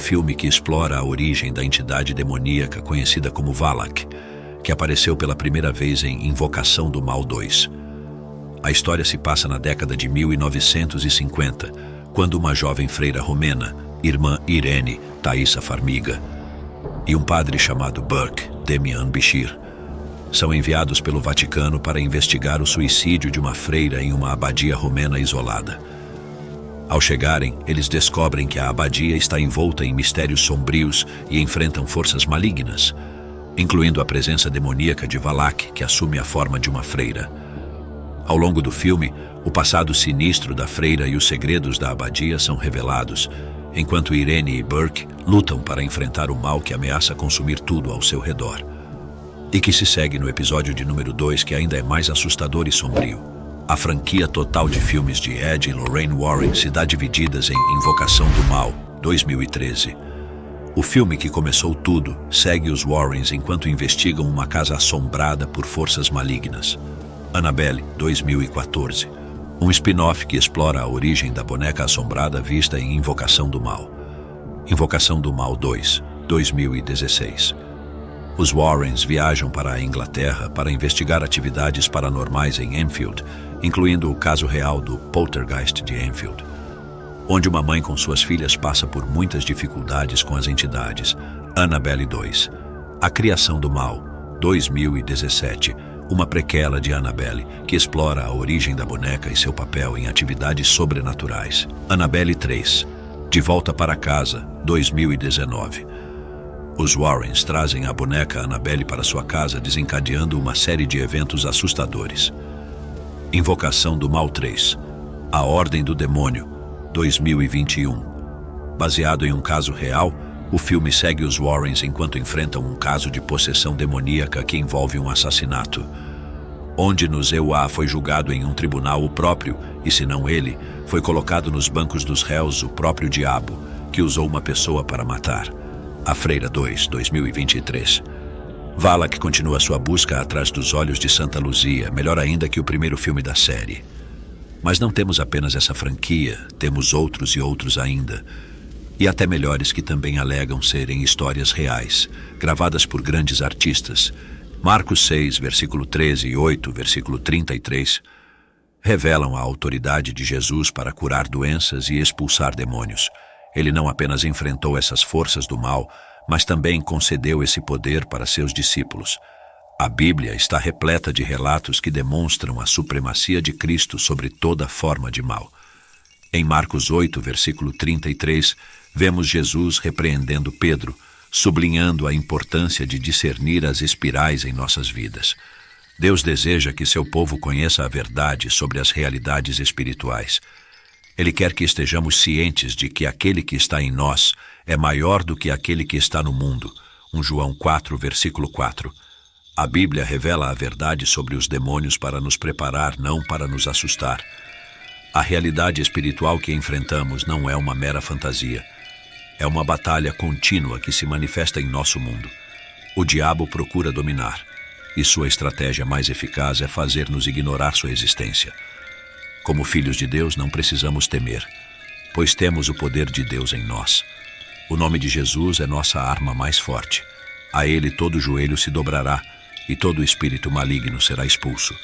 filme que explora a origem da entidade demoníaca conhecida como Valak, que apareceu pela primeira vez em Invocação do Mal 2. A história se passa na década de 1950, quando uma jovem freira romena, irmã Irene Thaisa Farmiga, e um padre chamado Burke Demian Bichir são enviados pelo Vaticano para investigar o suicídio de uma freira em uma abadia romena isolada. Ao chegarem, eles descobrem que a abadia está envolta em mistérios sombrios e enfrentam forças malignas, incluindo a presença demoníaca de Valak, que assume a forma de uma freira. Ao longo do filme, o passado sinistro da freira e os segredos da abadia são revelados, enquanto Irene e Burke lutam para enfrentar o mal que ameaça consumir tudo ao seu redor. E que se segue no episódio de número 2, que ainda é mais assustador e sombrio. A franquia total de filmes de Ed e Lorraine Warren se dá divididas em Invocação do Mal, 2013. O filme que começou tudo segue os Warrens enquanto investigam uma casa assombrada por forças malignas. Annabelle, 2014. Um spin-off que explora a origem da boneca assombrada vista em Invocação do Mal. Invocação do Mal 2, 2016. Os Warrens viajam para a Inglaterra para investigar atividades paranormais em Enfield, incluindo o caso real do Poltergeist de Enfield, onde uma mãe com suas filhas passa por muitas dificuldades com as entidades. Annabelle 2, A Criação do Mal, 2017, uma prequela de Annabelle que explora a origem da boneca e seu papel em atividades sobrenaturais. Annabelle 3, De Volta para Casa, 2019. Os Warrens trazem a boneca Annabelle para sua casa, desencadeando uma série de eventos assustadores. Invocação do Mal 3, A Ordem do Demônio, 2021. Baseado em um caso real, o filme segue os Warrens enquanto enfrentam um caso de possessão demoníaca que envolve um assassinato, onde no EUA foi julgado em um tribunal o próprio, e se não ele, foi colocado nos bancos dos réus o próprio diabo, que usou uma pessoa para matar. A Freira 2, 2023. Valak continua sua busca atrás dos olhos de Santa Luzia, melhor ainda que o primeiro filme da série. Mas não temos apenas essa franquia, temos outros e outros ainda, e até melhores que também alegam serem histórias reais, gravadas por grandes artistas. Marcos 6, versículo 13 e 8, versículo 33, revelam a autoridade de Jesus para curar doenças e expulsar demônios. Ele não apenas enfrentou essas forças do mal, mas também concedeu esse poder para seus discípulos. A Bíblia está repleta de relatos que demonstram a supremacia de Cristo sobre toda forma de mal. Em Marcos 8, versículo 33, vemos Jesus repreendendo Pedro, sublinhando a importância de discernir as espirais em nossas vidas. Deus deseja que seu povo conheça a verdade sobre as realidades espirituais. Ele quer que estejamos cientes de que aquele que está em nós é maior do que aquele que está no mundo. 1 João 4, versículo 4. A Bíblia revela a verdade sobre os demônios para nos preparar, não para nos assustar. A realidade espiritual que enfrentamos não é uma mera fantasia. É uma batalha contínua que se manifesta em nosso mundo. O diabo procura dominar, e sua estratégia mais eficaz é fazer-nos ignorar sua existência. Como filhos de Deus, não precisamos temer, pois temos o poder de Deus em nós. O nome de Jesus é nossa arma mais forte. A ele todo joelho se dobrará, e todo espírito maligno será expulso.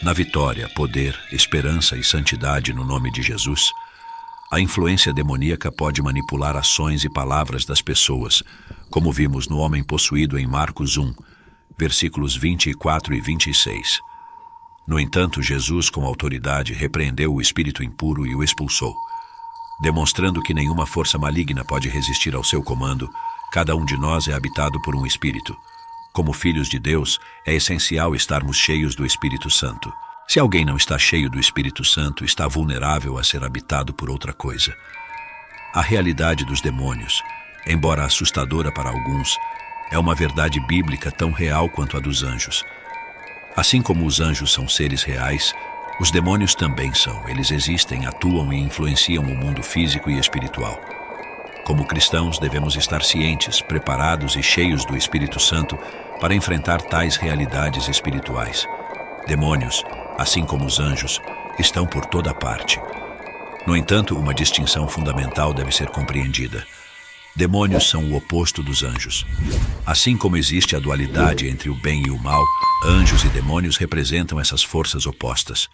Na vitória, poder, esperança e santidade no nome de Jesus, a influência demoníaca pode manipular ações e palavras das pessoas, como vimos no homem possuído em Marcos 1, versículos 24 e 26. No entanto, Jesus, com autoridade, repreendeu o espírito impuro e o expulsou. Demonstrando que nenhuma força maligna pode resistir ao seu comando, cada um de nós é habitado por um espírito. Como filhos de Deus, é essencial estarmos cheios do Espírito Santo. Se alguém não está cheio do Espírito Santo, está vulnerável a ser habitado por outra coisa. A realidade dos demônios, embora assustadora para alguns, é uma verdade bíblica tão real quanto a dos anjos. Assim como os anjos são seres reais, os demônios também são. Eles existem, atuam e influenciam o mundo físico e espiritual. Como cristãos, devemos estar cientes, preparados e cheios do Espírito Santo para enfrentar tais realidades espirituais. Demônios, assim como os anjos, estão por toda parte. No entanto, uma distinção fundamental deve ser compreendida. Demônios são o oposto dos anjos. Assim como existe a dualidade entre o bem e o mal, anjos e demônios representam essas forças opostas.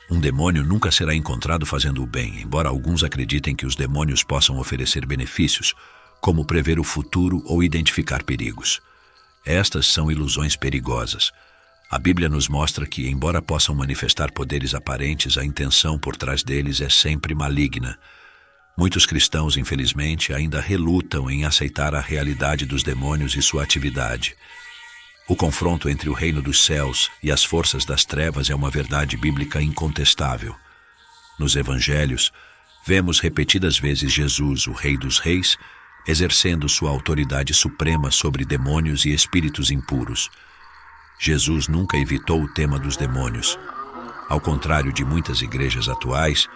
Um demônio nunca será encontrado fazendo o bem, embora alguns acreditem que os demônios possam oferecer benefícios, como prever o futuro ou identificar perigos. Estas são ilusões perigosas. A Bíblia nos mostra que, embora possam manifestar poderes aparentes, a intenção por trás deles é sempre maligna. Muitos cristãos, infelizmente, ainda relutam em aceitar a realidade dos demônios e sua atividade. O confronto entre o reino dos céus e as forças das trevas é uma verdade bíblica incontestável. Nos evangelhos, vemos repetidas vezes Jesus, o Rei dos Reis, exercendo sua autoridade suprema sobre demônios e espíritos impuros. Jesus nunca evitou o tema dos demônios. Ao contrário de muitas igrejas atuais,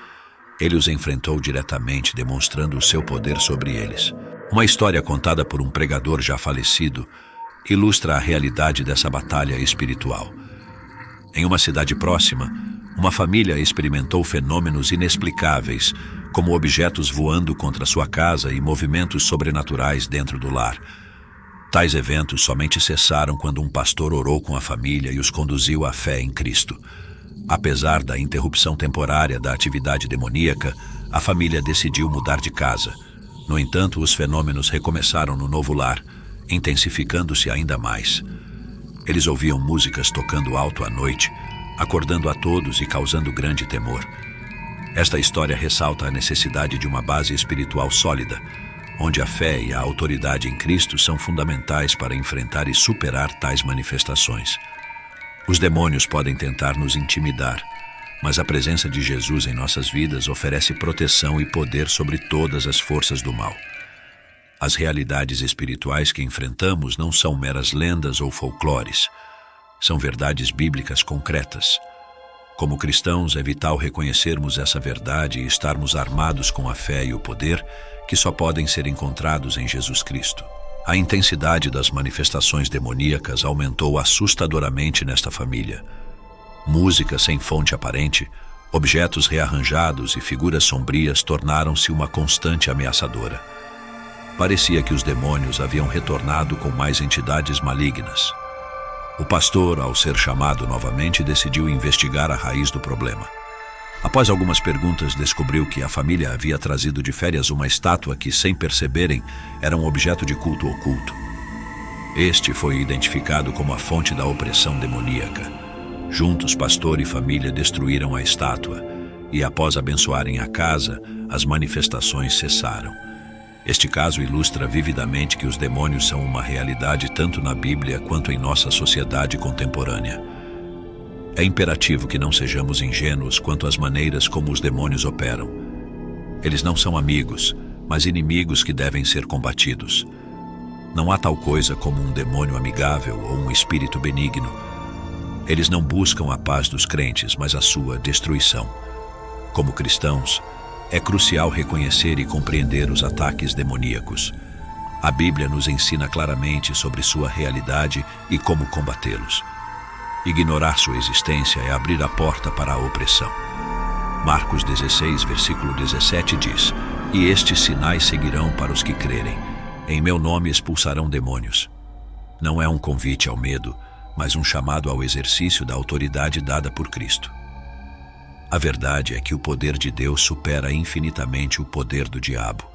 ele os enfrentou diretamente, demonstrando o seu poder sobre eles. Uma história contada por um pregador já falecido ilustra a realidade dessa batalha espiritual. Em uma cidade próxima, uma família experimentou fenômenos inexplicáveis, como objetos voando contra sua casa e movimentos sobrenaturais dentro do lar. Tais eventos somente cessaram quando um pastor orou com a família e os conduziu à fé em Cristo. Apesar da interrupção temporária da atividade demoníaca, a família decidiu mudar de casa. No entanto, os fenômenos recomeçaram no novo lar, intensificando-se ainda mais. Eles ouviam músicas tocando alto à noite, acordando a todos e causando grande temor. Esta história ressalta a necessidade de uma base espiritual sólida, onde a fé e a autoridade em Cristo são fundamentais para enfrentar e superar tais manifestações. Os demônios podem tentar nos intimidar, mas a presença de Jesus em nossas vidas oferece proteção e poder sobre todas as forças do mal. As realidades espirituais que enfrentamos não são meras lendas ou folclores, são verdades bíblicas concretas. Como cristãos, é vital reconhecermos essa verdade e estarmos armados com a fé e o poder que só podem ser encontrados em Jesus Cristo. A intensidade das manifestações demoníacas aumentou assustadoramente nesta família. Música sem fonte aparente, objetos rearranjados e figuras sombrias tornaram-se uma constante ameaçadora. Parecia que os demônios haviam retornado com mais entidades malignas. O pastor, ao ser chamado novamente, decidiu investigar a raiz do problema. Após algumas perguntas, descobriu que a família havia trazido de férias uma estátua que, sem perceberem, era um objeto de culto oculto. Este foi identificado como a fonte da opressão demoníaca. Juntos, pastor e família destruíram a estátua e, após abençoarem a casa, as manifestações cessaram. Este caso ilustra vividamente que os demônios são uma realidade tanto na Bíblia quanto em nossa sociedade contemporânea. É imperativo que não sejamos ingênuos quanto às maneiras como os demônios operam. Eles não são amigos, mas inimigos que devem ser combatidos. Não há tal coisa como um demônio amigável ou um espírito benigno. Eles não buscam a paz dos crentes, mas a sua destruição. Como cristãos, é crucial reconhecer e compreender os ataques demoníacos. A Bíblia nos ensina claramente sobre sua realidade e como combatê-los. Ignorar sua existência é abrir a porta para a opressão. Marcos 16, versículo 17 diz: "E estes sinais seguirão para os que crerem. Em meu nome expulsarão demônios." Não é um convite ao medo, mas um chamado ao exercício da autoridade dada por Cristo. A verdade é que o poder de Deus supera infinitamente o poder do diabo.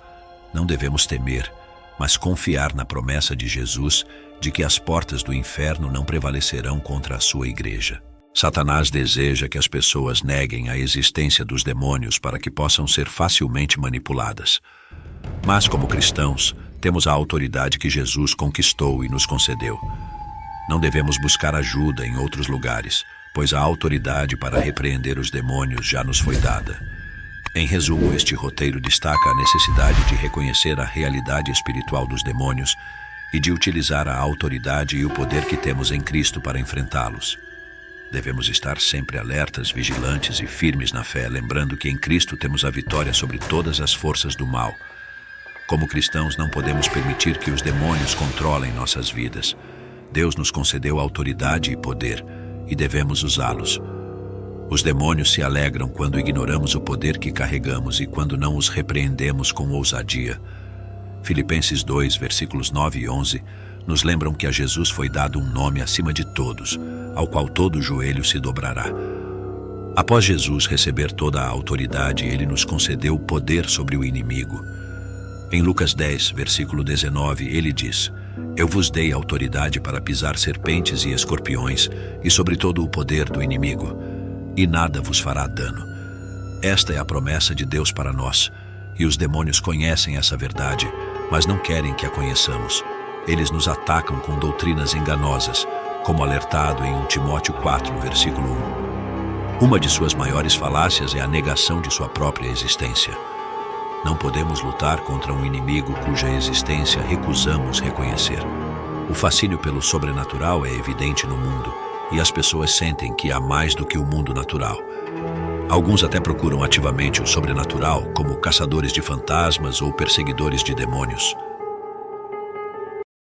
Não devemos temer, mas confiar na promessa de Jesus de que as portas do inferno não prevalecerão contra a sua igreja. Satanás deseja que as pessoas neguem a existência dos demônios para que possam ser facilmente manipuladas. Mas, como cristãos, temos a autoridade que Jesus conquistou e nos concedeu. Não devemos buscar ajuda em outros lugares, pois a autoridade para repreender os demônios já nos foi dada. Em resumo, este roteiro destaca a necessidade de reconhecer a realidade espiritual dos demônios e de utilizar a autoridade e o poder que temos em Cristo para enfrentá-los. Devemos estar sempre alertas, vigilantes e firmes na fé, lembrando que em Cristo temos a vitória sobre todas as forças do mal. Como cristãos, não podemos permitir que os demônios controlem nossas vidas. Deus nos concedeu autoridade e poder, e devemos usá-los. Os demônios se alegram quando ignoramos o poder que carregamos e quando não os repreendemos com ousadia. Filipenses 2, versículos 9 e 11, nos lembram que a Jesus foi dado um nome acima de todos, ao qual todo joelho se dobrará. Após Jesus receber toda a autoridade, ele nos concedeu poder sobre o inimigo. Em Lucas 10, versículo 19, ele diz: Eu vos dei autoridade para pisar serpentes e escorpiões e sobre todo o poder do inimigo, e nada vos fará dano. Esta é a promessa de Deus para nós, e os demônios conhecem essa verdade, mas não querem que a conheçamos. Eles nos atacam com doutrinas enganosas, como alertado em 1 Timóteo 4, versículo 1. Uma de suas maiores falácias é a negação de sua própria existência. Não podemos lutar contra um inimigo cuja existência recusamos reconhecer. O fascínio pelo sobrenatural é evidente no mundo, e as pessoas sentem que há mais do que o mundo natural. Alguns até procuram ativamente o sobrenatural como caçadores de fantasmas ou perseguidores de demônios.